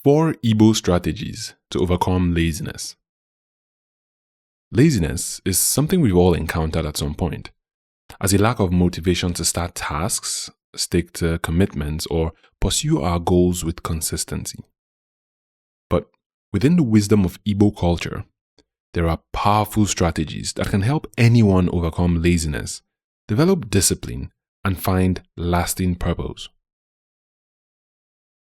4 Igbo strategies to overcome laziness. Laziness is something we've all encountered at some point, as a lack of motivation to start tasks, stick to commitments, or pursue our goals with consistency. But within the wisdom of Igbo culture, there are powerful strategies that can help anyone overcome laziness, develop discipline, and find lasting purpose.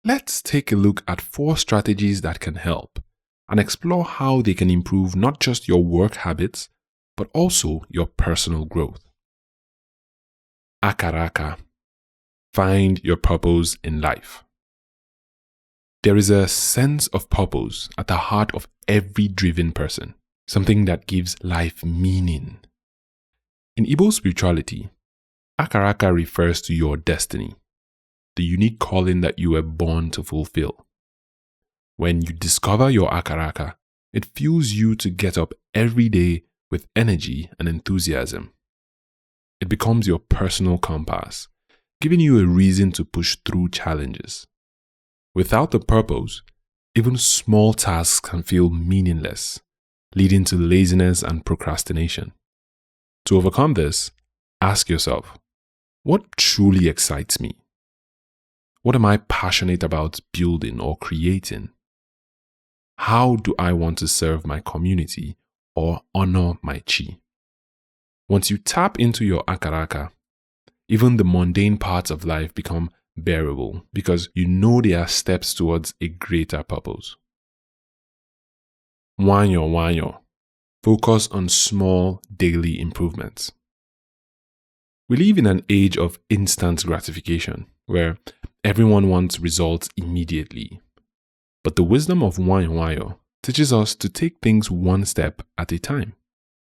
Let's take a look at 4 strategies that can help and explore how they can improve not just your work habits, but also your personal growth. Akaraka. Find your purpose in life. There is a sense of purpose at the heart of every driven person, something that gives life meaning. In Igbo spirituality, Akaraka refers to your destiny, the unique calling that you were born to fulfill. When you discover your Akaraka, it fuels you to get up every day with energy and enthusiasm. It becomes your personal compass, giving you a reason to push through challenges. Without a purpose, even small tasks can feel meaningless, leading to laziness and procrastination. To overcome this, ask yourself, what truly excites me? What am I passionate about building or creating? How do I want to serve my community or honor my chi? Once you tap into your Akaraka, even the mundane parts of life become bearable because you know they are steps towards a greater purpose. Wanyo. Focus on small daily improvements. We live in an age of instant gratification where everyone wants results immediately. But the wisdom of wanyo teaches us to take things one step at a time.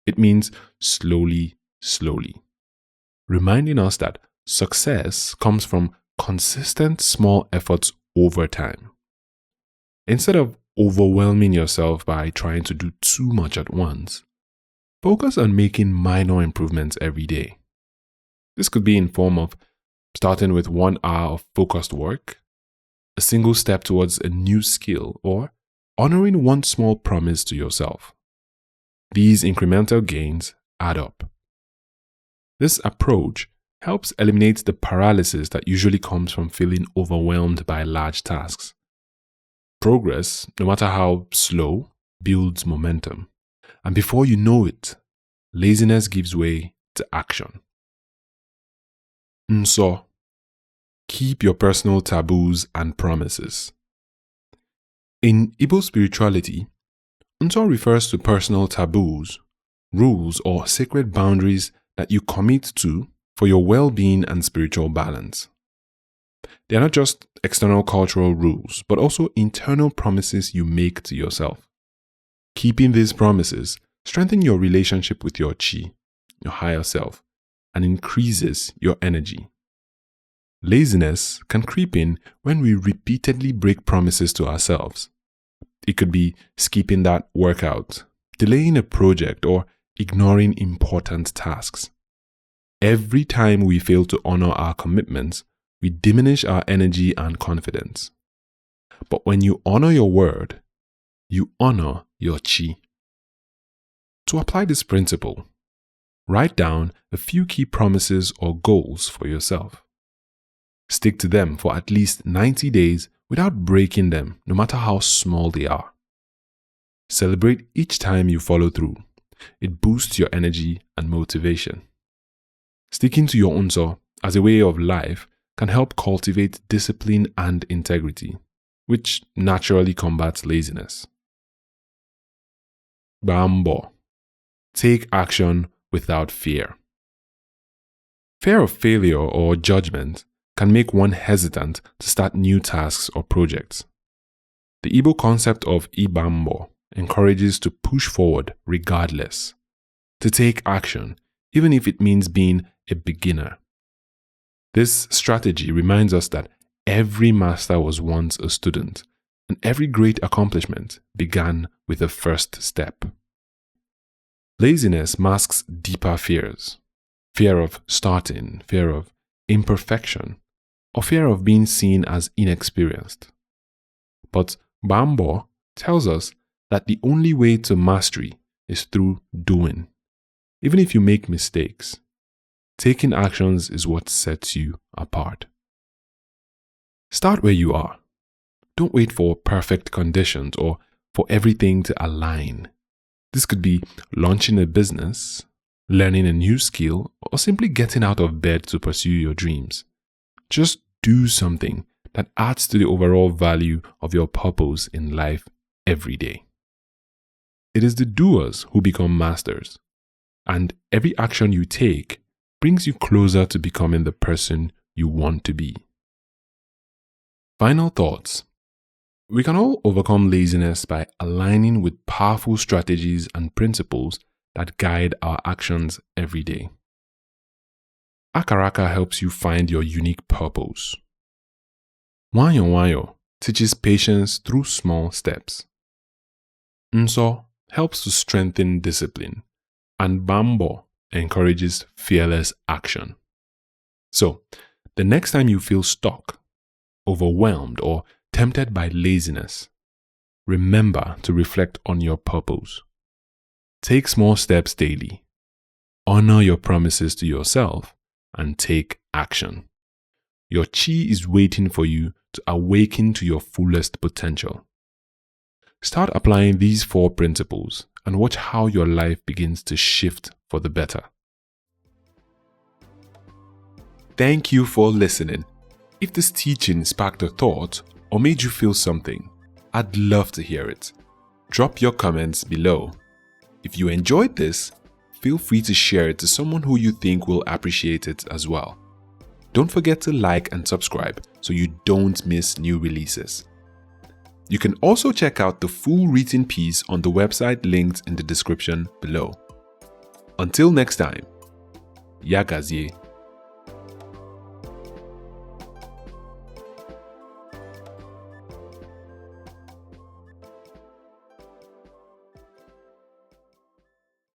It means slowly, reminding us that success comes from consistent small efforts over time. Instead of overwhelming yourself by trying to do too much at once, focus on making minor improvements every day. This could be in form of starting with 1 hour of focused work, a single step towards a new skill, or honoring one small promise to yourself. These incremental gains add up. This approach helps eliminate the paralysis that usually comes from feeling overwhelmed by large tasks. Progress, no matter how slow, builds momentum. And before you know it, laziness gives way to action. Nso. Keep your personal taboos and promises. In Igbo spirituality, Nso refers to personal taboos, rules, or sacred boundaries that you commit to for your well-being and spiritual balance. They are not just external cultural rules, but also internal promises you make to yourself. Keeping these promises strengthens your relationship with your chi, your higher self, and increases your energy. Laziness can creep in when we repeatedly break promises to ourselves. It could be skipping that workout, delaying a project, or ignoring important tasks. Every time we fail to honor our commitments, we diminish our energy and confidence. But when you honor your word, you honor your chi. To apply this principle, write down a few key promises or goals for yourself. Stick to them for at least 90 days without breaking them, no matter how small they are. Celebrate each time you follow through. It boosts your energy and motivation. Sticking to your unso as a way of life can help cultivate discipline and integrity, which naturally combats laziness. Bambo. Take action without fear. Fear of failure or judgment can make one hesitant to start new tasks or projects. The Igbo concept of Ibambo encourages to push forward regardless, to take action even if it means being a beginner. This strategy reminds us that every master was once a student, and every great accomplishment began with a first step. Laziness masks deeper fears: fear of starting, fear of imperfection, or fear of being seen as inexperienced. But Bambo tells us that the only way to mastery is through doing. Even if you make mistakes, taking actions is what sets you apart. Start where you are. Don't wait for perfect conditions or for everything to align. This could be launching a business, learning a new skill, or simply getting out of bed to pursue your dreams. Just do something that adds to the overall value of your purpose in life every day. It is the doers who become masters, and every action you take brings you closer to becoming the person you want to be. Final thoughts. We can all overcome laziness by aligning with powerful strategies and principles that guide our actions every day. Akaraka helps you find your unique purpose. Wanyo Wanyo teaches patience through small steps. Nso helps to strengthen discipline, and Bambo encourages fearless action. So, the next time you feel stuck, overwhelmed, or tempted by laziness, remember to reflect on your purpose. Take small steps daily. Honor your promises to yourself and take action. Your chi is waiting for you to awaken to your fullest potential. Start applying these 4 principles and watch how your life begins to shift for the better. Thank you for listening. If this teaching sparked a thought or made you feel something, I'd love to hear it. Drop your comments below. If you enjoyed this, feel free to share it to someone who you think will appreciate it as well. Don't forget to like and subscribe so you don't miss new releases. You can also check out the full written piece on the website linked in the description below. Until next time, Yagazie.